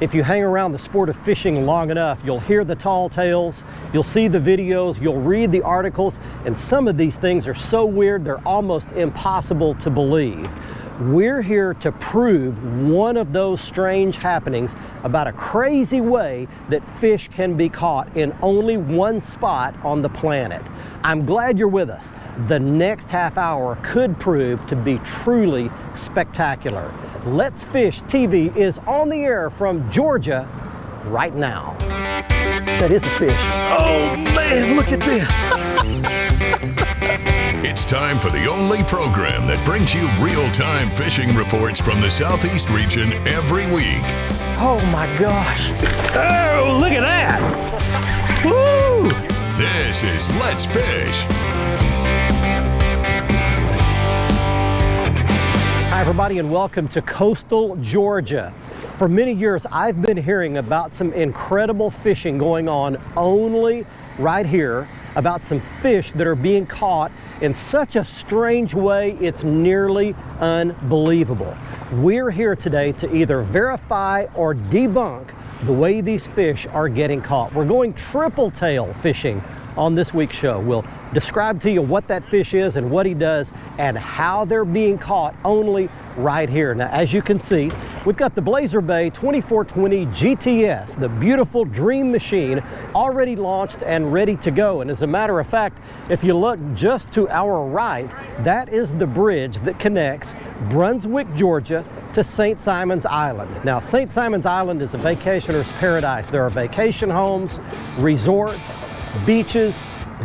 If you hang around the sport of fishing long enough, you'll hear the tall tales, you'll see the videos, you'll read the articles, and some of these things are so weird they're almost impossible to believe. We're here to prove one of those strange happenings about a crazy way that fish can be caught in only one spot on the planet. I'm glad you're with us. The next half hour could prove to be truly spectacular. Let's Fish TV is on the air from Georgia right now. That is a fish. Oh man, look at this. It's time for the only program that brings you real-time fishing reports from the Southeast region every week. Oh my gosh. Oh, look at that. Woo! This is Let's Fish. Hi everybody and welcome to coastal Georgia. For many years I've been hearing about some incredible fishing going on only right here, about some fish that are being caught in such a strange way it's nearly unbelievable. We're here today to either verify or debunk the way these fish are getting caught. We're going triple tail fishing on this week's show. We'll describe to you what that fish is and what he does and how they're being caught only right here. Now, as you can see, we've got the Blazer Bay 2420 GTS, the beautiful dream machine, already launched and ready to go. And as a matter of fact, if you look just to our right, that is the bridge that connects Brunswick, Georgia to St. Simon's Island. Now, St. Simon's Island is a vacationer's paradise. There are vacation homes, resorts, beaches,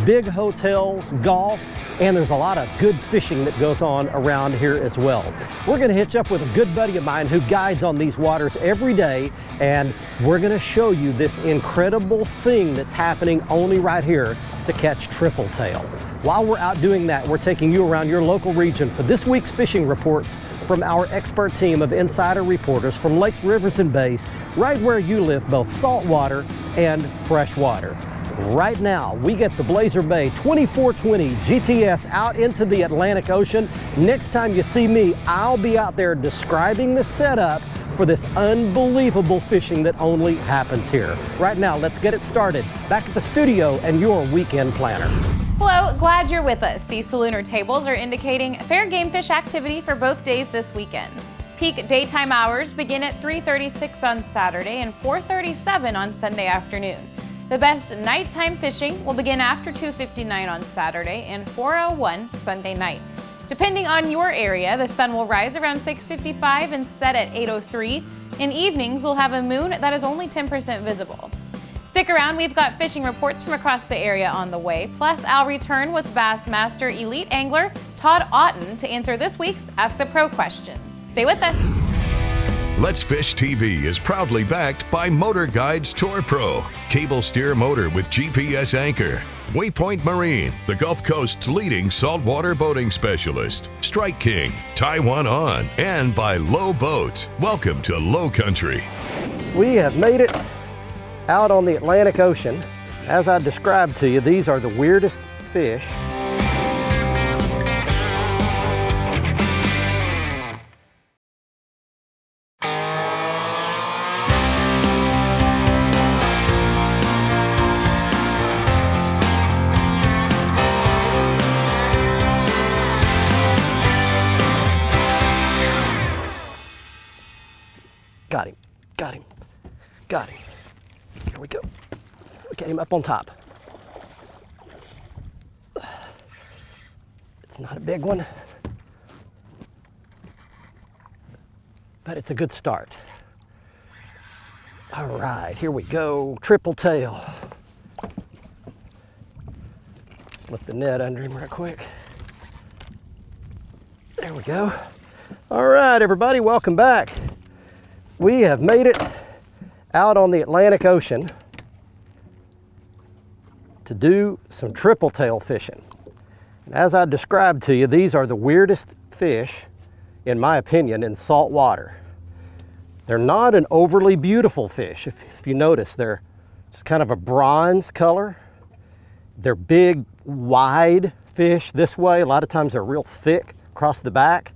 big hotels, golf, and there's a lot of good fishing that goes on around here as well. We're going to hitch up with a good buddy of mine who guides on these waters every day, and we're going to show you this incredible thing that's happening only right here to catch triple tail. While we're out doing that, we're taking you around your local region for this week's fishing reports from our expert team of insider reporters from lakes, rivers, and bays, right where you live, both saltwater and freshwater. Right now, we get the Blazer Bay 2420 GTS out into the Atlantic Ocean. Next time you see me, I'll be out there describing the setup for this unbelievable fishing that only happens here. Right now, let's get it started. Back at the studio and your weekend planner. Hello, glad you're with us. These solunar tables are indicating fair game fish activity for both days this weekend. Peak daytime hours begin at 3:36 on Saturday and 4:37 on Sunday afternoon. The best nighttime fishing will begin after 2:59 on Saturday and 4:01 Sunday night. Depending on your area, the sun will rise around 6:55 and set at 8:03. In evenings, we'll have a moon that is only 10% visible. Stick around, we've got fishing reports from across the area on the way. Plus, I'll return with Bassmaster Elite Angler Todd Otten to answer this week's Ask the Pro question. Stay with us. Let's Fish TV is proudly backed by MotorGuide's Tour Pro, cable steer motor with GPS anchor, Waypoint Marine, the Gulf Coast's leading saltwater boating specialist, Strike King, Taiwan On, and by Low Boats. Welcome to Low Country. We have made it out on the Atlantic Ocean. As I described to you, these are the weirdest fish. Got him, got him, got him. Here we go. We got him up on top. It's not a big one, but it's a good start. All right, here we go, triple tail. Slip the net under him real quick. There we go. All right, everybody, welcome back. We have made it out on the Atlantic Ocean to do some triple tail fishing. And as I described to you, these are the weirdest fish, in my opinion, in salt water. They're not an overly beautiful fish. If you notice, they're just kind of a bronze color. They're big, wide fish this way. A lot of times they're real thick across the back.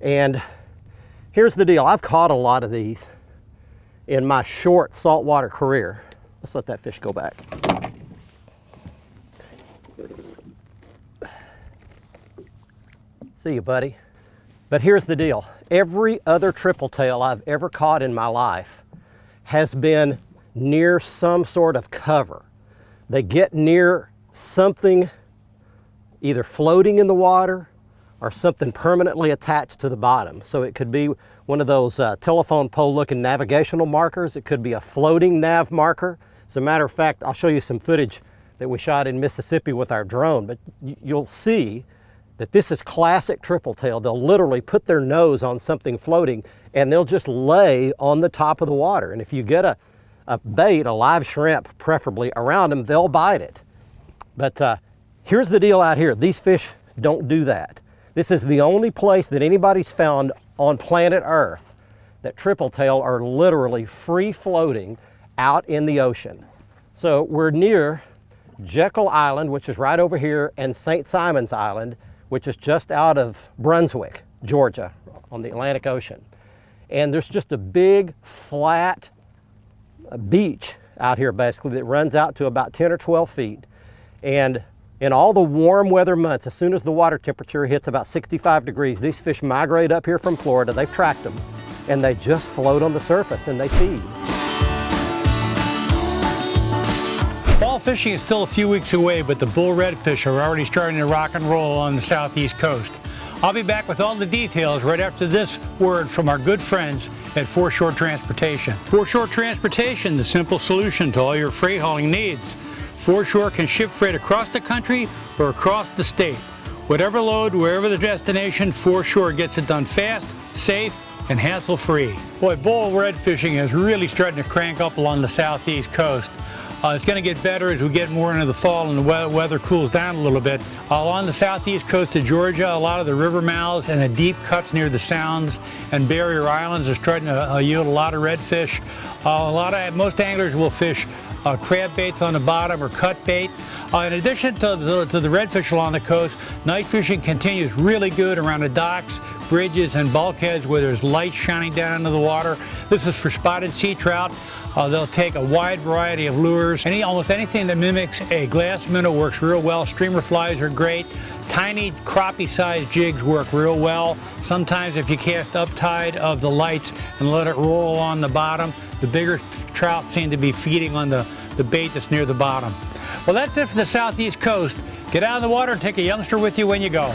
And here's the deal, I've caught a lot of these, in my short saltwater career. Let's let that fish go back. See you, buddy. But here's the deal. Every other triple tail I've ever caught in my life has been near some sort of cover. They get near something either floating in the water or something permanently attached to the bottom. So it could be one of those telephone pole looking navigational markers. It could be a floating nav marker. As a matter of fact, I'll show you some footage that we shot in Mississippi with our drone, but you'll see that this is classic triple tail. They'll literally put their nose on something floating and they'll just lay on the top of the water. And if you get a bait, a live shrimp preferably, around them, they'll bite it. But here's the deal out here. These fish don't do that. This is the only place that anybody's found on planet Earth that triple tail are literally free floating out in the ocean. So we're near Jekyll Island, which is right over here, and St. Simon's Island, which is just out of Brunswick, Georgia, on the Atlantic Ocean. And there's just a big, flat beach out here, basically, that runs out to about 10 or 12 feet. And in all the warm weather months, as soon as the water temperature hits about 65 degrees, these fish migrate up here from Florida. They've tracked them, and they just float on the surface, and they feed. Fall fishing is still a few weeks away, but the bull redfish are already starting to rock and roll on the southeast coast. I'll be back with all the details right after this word from our good friends at Foreshore Transportation. Foreshore Transportation, the simple solution to all your freight hauling needs. Foreshore can ship freight across the country or across the state. Whatever load, wherever the destination, Foreshore gets it done fast, safe, and hassle-free. Boy, bull red fishing is really starting to crank up along the southeast coast. It's going to get better as we get more into the fall and the weather cools down a little bit. Along the southeast coast of Georgia, a lot of the river mouths and the deep cuts near the sounds and barrier islands are starting to yield a lot of redfish. Most anglers will fish crab baits on the bottom or cut bait. In addition to the redfish along the coast, night fishing continues really good around the docks, bridges, and bulkheads where there's light shining down into the water. This is for spotted sea trout. They'll take a wide variety of lures. Almost anything that mimics a glass minnow works real well. Streamer flies are great. Tiny crappie-sized jigs work real well. Sometimes if you cast up tide of the lights and let it roll on the bottom, the bigger trout seem to be feeding on the bait that's near the bottom. Well, that's it for the southeast coast. Get out of the water and take a youngster with you when you go.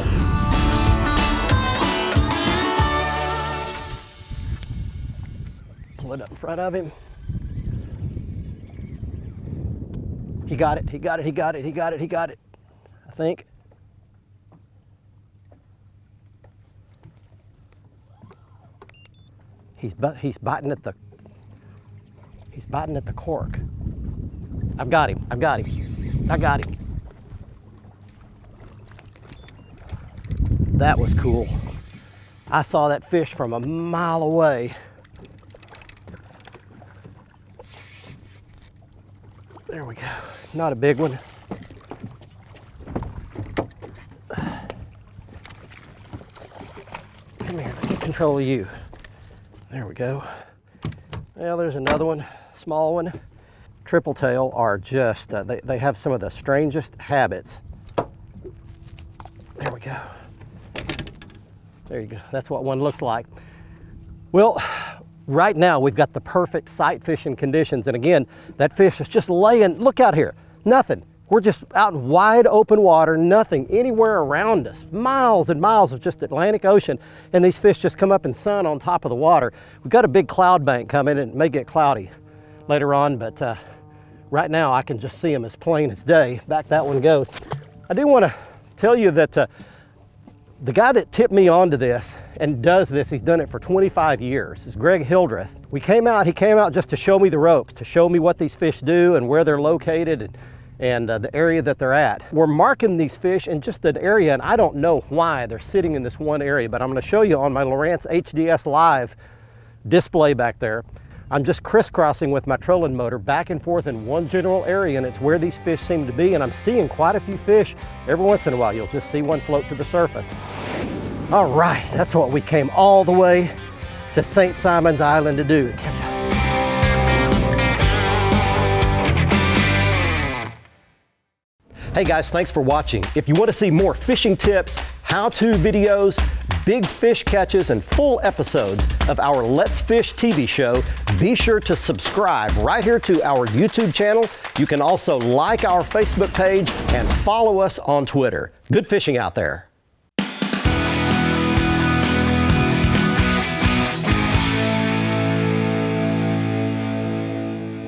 Pull it up in front of him. He got it, he got it, he got it, he got it, he got it, I think. He's biting at the cork. I've got him, I got him, I got him. That was cool. I saw that fish from a mile away. There we go. Not a big one. Come here, get control of you. There we go. Well, there's another one, small one. Triple tail are just, they have some of the strangest habits. There we go. There you go. That's what one looks like. Well, right now we've got the perfect sight fishing conditions, and again, that fish is just laying, look out here, nothing. We're just out in wide open water, nothing anywhere around us, miles and miles of just Atlantic Ocean, and these fish just come up and sun on top of the water. We've got a big cloud bank coming, and it may get cloudy later on, but right now I can just see them as plain as day. Back that one goes. I do want to tell you that the guy that tipped me onto this and does this, he's done it for 25 years, is Greg Hildreth. He came out just to show me the ropes, to show me what these fish do and where they're located and the area that they're at. We're marking these fish in just an area, and I don't know why they're sitting in this one area, but I'm going to show you on my Lowrance HDS Live display back there. I'm just crisscrossing with my trolling motor back and forth in one general area, and it's where these fish seem to be, and I'm seeing quite a few fish. Every once in a while you'll just see one float to the surface. All right, that's what we came all the way to St. Simon's Island to do. Catch up. Hey guys, thanks for watching. If you want to see more fishing tips, how-to videos, big fish catches, and full episodes of our Let's Fish TV show, be sure to subscribe right here to our YouTube channel. You can also like our Facebook page and follow us on Twitter. Good fishing out there.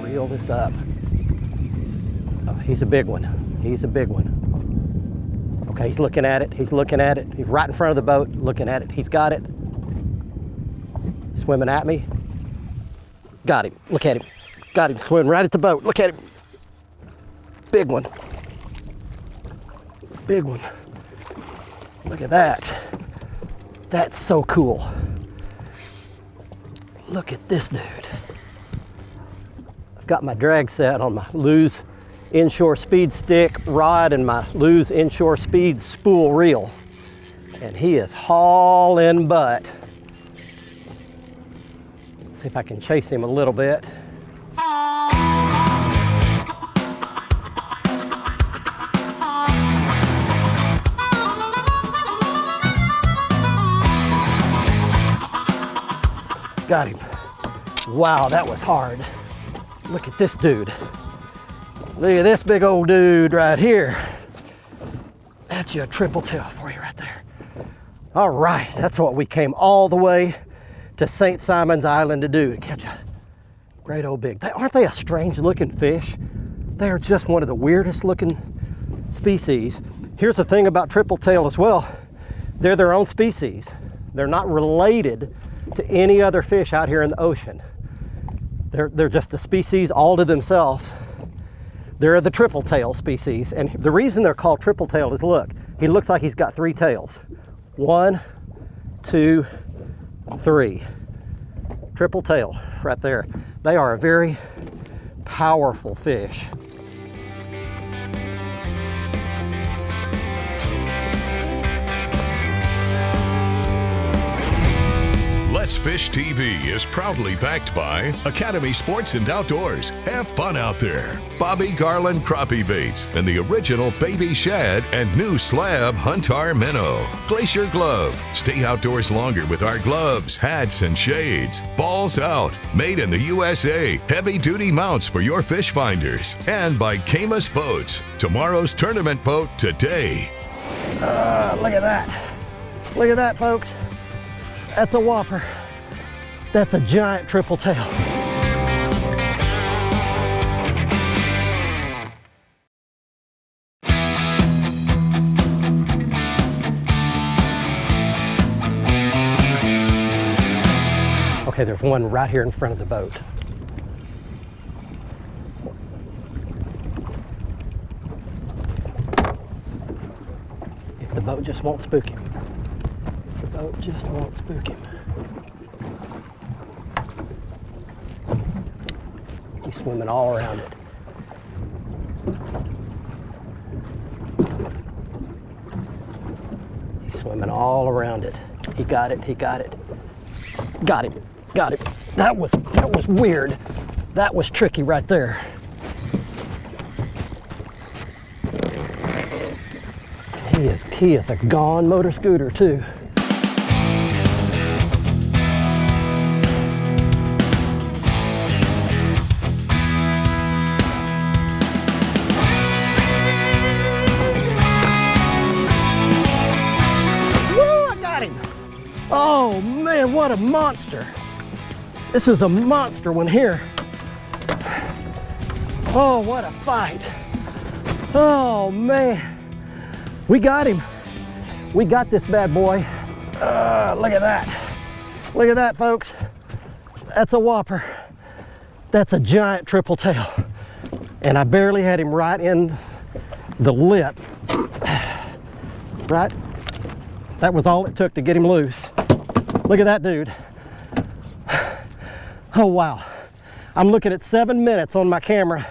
Reel this up. Oh, he's a big one. He's a big one. Okay, he's looking at it. He's looking at it. He's right in front of the boat, looking at it. He's got it. Swimming at me. Got him. Look at him. Got him swimming right at the boat. Look at him. Big one. Big one. Look at that. That's so cool. Look at this dude. I've got my drag set on my Lew's inshore speed stick rod and my Lew's inshore speed spool reel, and he is hauling butt. Let's see if I can chase him a little bit. Got him. Wow, that was hard. Look at this dude. Look at this big old dude right here. That's your triple tail for you right there. All right, that's what we came all the way to St. Simon's Island to do, to catch a great old big. Aren't they a strange looking fish? They're just one of the weirdest looking species. Here's the thing about triple tail as well. They're their own species. They're not related to any other fish out here in the ocean. They're just a species all to themselves. They're the triple tail species, and the reason they're called triple tail is, look, he looks like he's got 3 tails. 1, 2, 3. Triple tail right there. They are a very powerful fish. Let's Fish TV is proudly backed by Academy Sports and Outdoors. Have fun out there. Bobby Garland Crappie Baits and the original Baby Shad and new slab Huntar Minnow. Glacier Glove. Stay outdoors longer with our gloves, hats, and shades. Balls Out. Made in the USA. Heavy duty mounts for your fish finders. And by Camus Boats. Tomorrow's tournament boat today. Look at that. Look at that, folks. That's a whopper. That's a giant triple tail. Okay, there's one right here in front of the boat. If the boat just won't spook him. The boat just won't spook him. He's swimming all around it. He's swimming all around it. He got it, he got it. Got him, got it. That was weird. That was tricky right there. He is a gone motor scooter too. Oh man, what a monster. This is a monster one here. Oh, what a fight. Oh man, we got him. We got this bad boy. Look at that. Look at that, folks. That's a whopper. That's a giant triple tail. And I barely had him right in the lip. Right? That was all it took to get him loose. Look at that dude. Oh wow. I'm looking at 7 minutes on my camera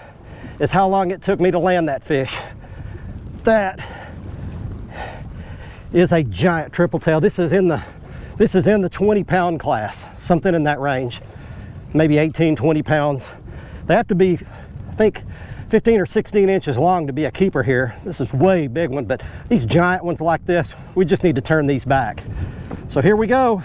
is how long it took me to land that fish. That is a giant triple tail. This is in the 20-pound class, something in that range. Maybe 18, 20 pounds. They have to be, I think, 15 or 16 inches long to be a keeper here. This is way big one, but these giant ones like this, we just need to turn these back. So here we go.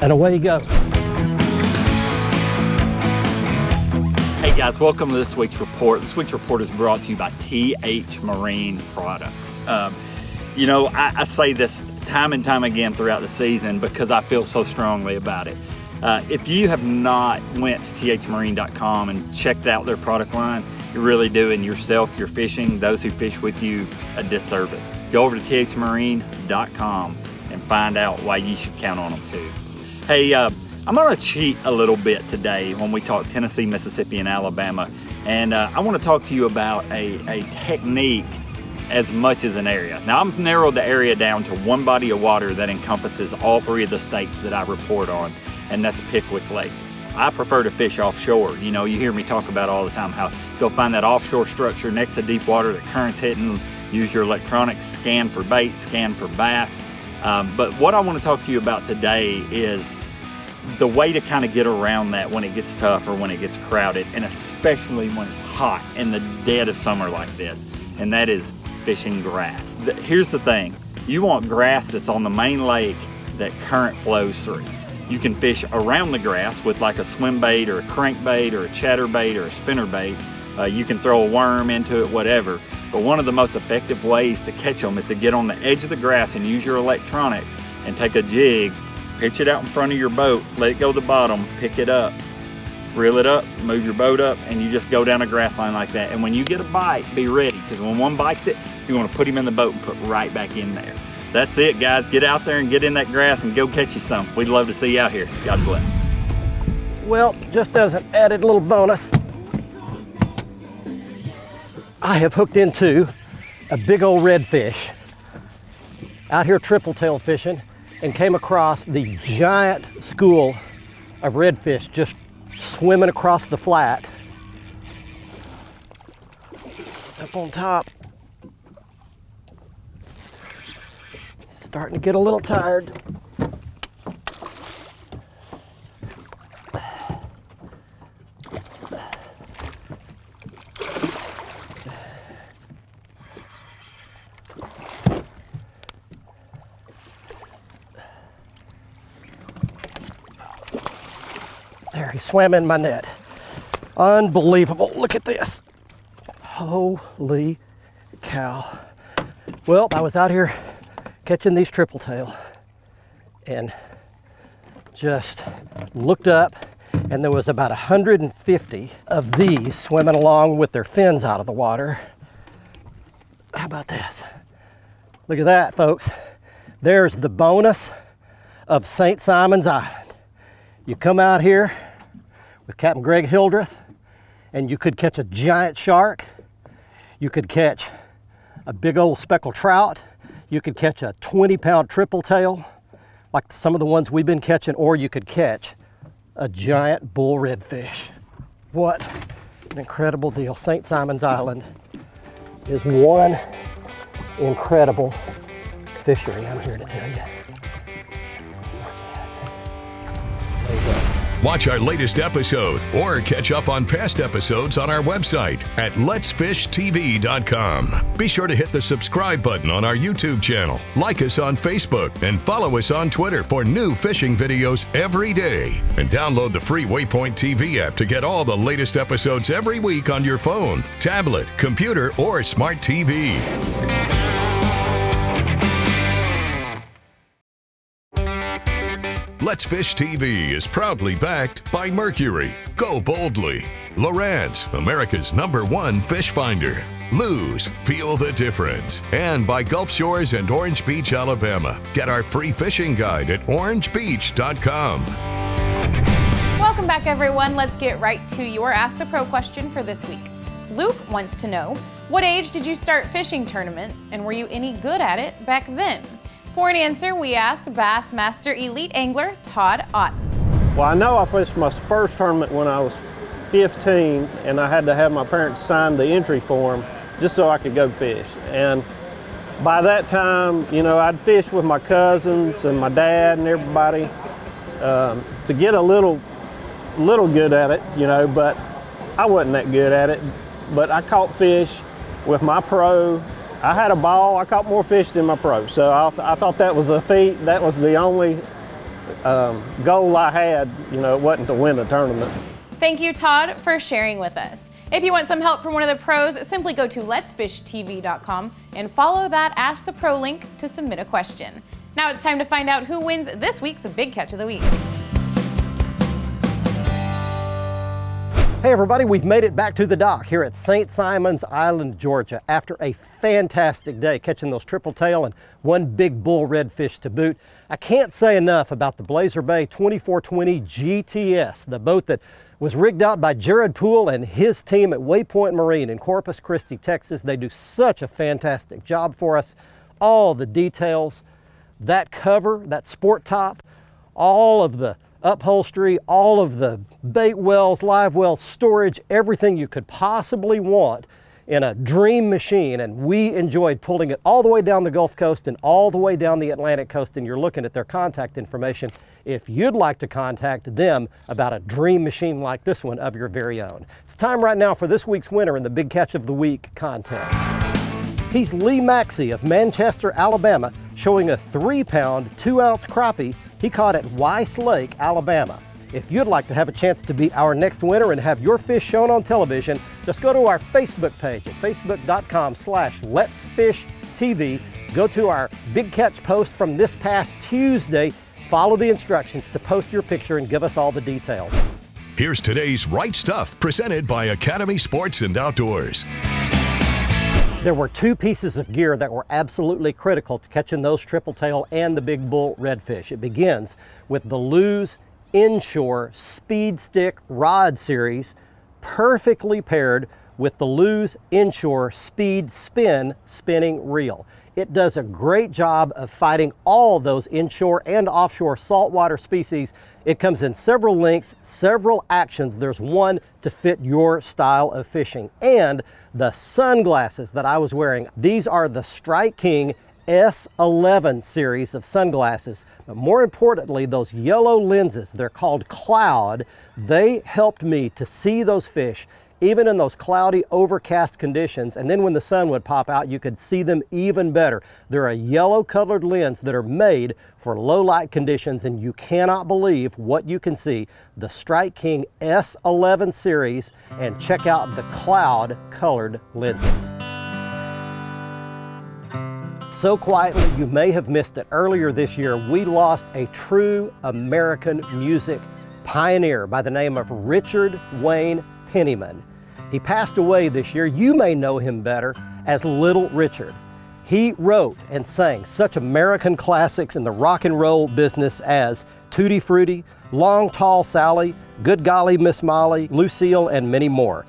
And away you go. Hey guys, welcome to this week's report. This week's report is brought to you by TH Marine Products. You know, I say this time and time again throughout the season because I feel so strongly about it. If you have not went to thmarine.com and checked out their product line, you're really doing yourself, your fishing, those who fish with you, a disservice. Go over to thmarine.com and find out why you should count on them too. Hey, I'm gonna cheat a little bit today when we talk Tennessee, Mississippi, and Alabama. And I wanna talk to you about a technique as much as an area. Now, I've narrowed the area down to one body of water that encompasses all three of the states that I report on, and that's Pickwick Lake. I prefer to fish offshore. You know, you hear me talk about all the time how go find that offshore structure next to deep water, the current's hitting, use your electronics, scan for bait, scan for bass. But what I want to talk to you about today is the way to kind of get around that when it gets tough or when it gets crowded, and especially when it's hot in the dead of summer like this, and that is fishing grass. Here's the thing, you want grass that's on the main lake that current flows through. You can fish around the grass with like a swim bait or a crankbait or a chatterbait or a spinnerbait. You can throw a worm into it, whatever. But one of the most effective ways to catch them is to get on the edge of the grass and use your electronics and take a jig, pitch it out in front of your boat, let it go to the bottom, pick it up, reel it up, move your boat up, and you just go down a grass line like that. And when you get a bite, be ready, because when one bites it, you want to put him in the boat and put right back in there. That's it, guys. Get out there and get in that grass and go catch you some. We'd love to see you out here. God bless. Well, just as an added little bonus, I have hooked into a big old redfish out here triple tail fishing and came across the giant school of redfish just swimming across the flat. It's up on top. Starting to get a little tired. There, he swam in my net. Unbelievable. Look at this. Holy cow. Well, I was out here catching these triple tail and just looked up, and there was about 150 of these swimming along with their fins out of the water. How about this? Look at that, folks. There's the bonus of St. Simon's Island. You come out here with Captain Greg Hildreth and you could catch a giant shark. You could catch a big old speckled trout. You could catch a 20-pound triple tail, like some of the ones we've been catching, or you could catch a giant bull redfish. What an incredible deal. St. Simon's Island is one incredible fishery, I'm here to tell you. There you go. Watch our latest episode or catch up on past episodes on our website at letsfishtv.com. Be sure to hit the subscribe button on our YouTube channel, like us on Facebook, and follow us on Twitter for new fishing videos every day. And download the free Waypoint TV app to get all the latest episodes every week on your phone, tablet, computer, or smart TV. Let's Fish TV is proudly backed by Mercury, Go Boldly, Lowrance, America's #1 fish finder, Lose, Feel the Difference, and by Gulf Shores and Orange Beach, Alabama. Get our free fishing guide at orangebeach.com. Welcome back, everyone. Let's get right to your Ask the Pro question for this week. Luke wants to know, what age did you start fishing tournaments, and were you any good at it back then? For an answer, we asked Bassmaster Elite Angler Todd Otten. Well, I know I fished my first tournament when I was 15, and I had to have my parents sign the entry form just so I could go fish. And by that time, you know, I'd fish with my cousins and my dad and everybody. to get a little good at it, you know, but I wasn't that good at it. But I caught fish with my pro. I had a ball. I caught more fish than my pro. So I thought that was a feat. That was the only goal I had. You know, it wasn't to win a tournament. Thank you, Todd, for sharing with us. If you want some help from one of the pros, simply go to letsfishtv.com and follow that Ask the Pro link to submit a question. Now it's time to find out who wins this week's Big Catch of the Week. Hey everybody, we've made it back to the dock here at St. Simons Island, Georgia, after a fantastic day catching those triple tail and one big bull redfish to boot. I can't say enough about the Blazer Bay 2420 GTS, the boat that was rigged out by Jared Poole and his team at Waypoint Marine in Corpus Christi, Texas. They do such a fantastic job for us. All the details, that cover, that sport top, all of the upholstery, all of the bait wells, live wells, storage, everything you could possibly want in a dream machine. And we enjoyed pulling it all the way down the Gulf Coast and all the way down the Atlantic coast. And you're looking at their contact information if you'd like to contact them about a dream machine like this one of your very own. It's time right now for this week's winner in the Big Catch of the Week contest. He's Lee Maxey of Manchester, Alabama, showing a 3-pound, 2-ounce crappie he caught at Weiss Lake, Alabama. If you'd like to have a chance to be our next winner and have your fish shown on television, just go to our Facebook page at facebook.com/letsfishtv. Go to our Big Catch post from this past Tuesday. Follow the instructions to post your picture and give us all the details. Here's today's Right Stuff, presented by Academy Sports and Outdoors. There were two pieces of gear that were absolutely critical to catching those triple tail and the big bull redfish. It begins with the Lew's Inshore Speed Stick Rod Series, perfectly paired with the Lew's Inshore Speed Spin spinning reel. It does a great job of fighting all those inshore and offshore saltwater species. It comes in several lengths, several actions. There's one to fit your style of fishing. And the sunglasses that I was wearing, these are the Strike King S11 series of sunglasses. But more importantly, those yellow lenses, they're called Cloud. They helped me to see those fish even in those cloudy, overcast conditions. And then when the sun would pop out, you could see them even better. They're a yellow colored lens that are made for low light conditions, and you cannot believe what you can see. The Strike King S11 series, and check out the Cloud colored lenses. So quietly, you may have missed it. Earlier this year, we lost a true American music pioneer by the name of Richard Wayne Penniman. He passed away this year. You may know him better as Little Richard. He wrote and sang such American classics in the rock and roll business as Tutti Frutti, Long Tall Sally, Good Golly Miss Molly, Lucille, and many more.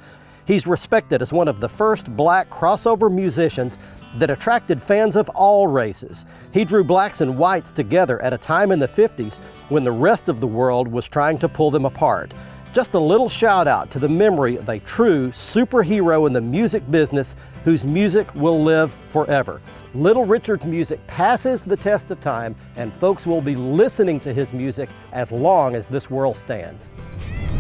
He's respected as one of the first black crossover musicians that attracted fans of all races. He drew blacks and whites together at a time in the 50s when the rest of the world was trying to pull them apart. Just a little shout out to the memory of a true superhero in the music business whose music will live forever. Little Richard's music passes the test of time, and folks will be listening to his music as long as this world stands.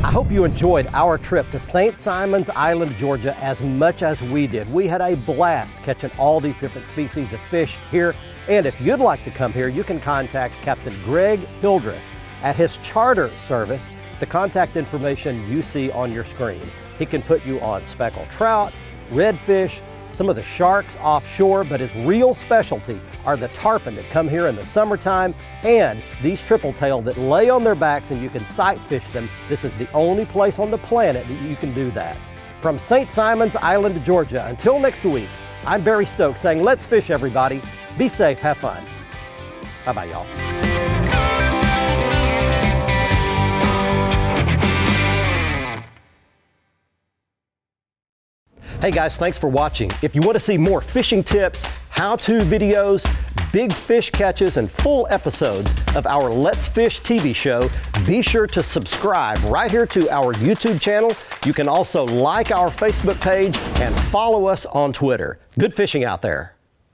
I hope you enjoyed our trip to St. Simons Island, Georgia as much as we did. We had a blast catching all these different species of fish here. And if you'd like to come here, you can contact Captain Greg Hildreth at his charter service. The contact information you see on your screen. He can put you on speckled trout, redfish, some of the sharks offshore, but his real specialty are the tarpon that come here in the summertime and these triple tail that lay on their backs and you can sight fish them. This is the only place on the planet that you can do that. From St. Simons Island, Georgia, until next week, I'm Barry Stokes saying, let's fish everybody. Be safe, have fun. Bye-bye, y'all. Hey guys, thanks for watching. If you want to see more fishing tips, how-to videos, big fish catches, and full episodes of our Let's Fish TV show, be sure to subscribe right here to our YouTube channel. You can also like our Facebook page and follow us on Twitter. Good fishing out there.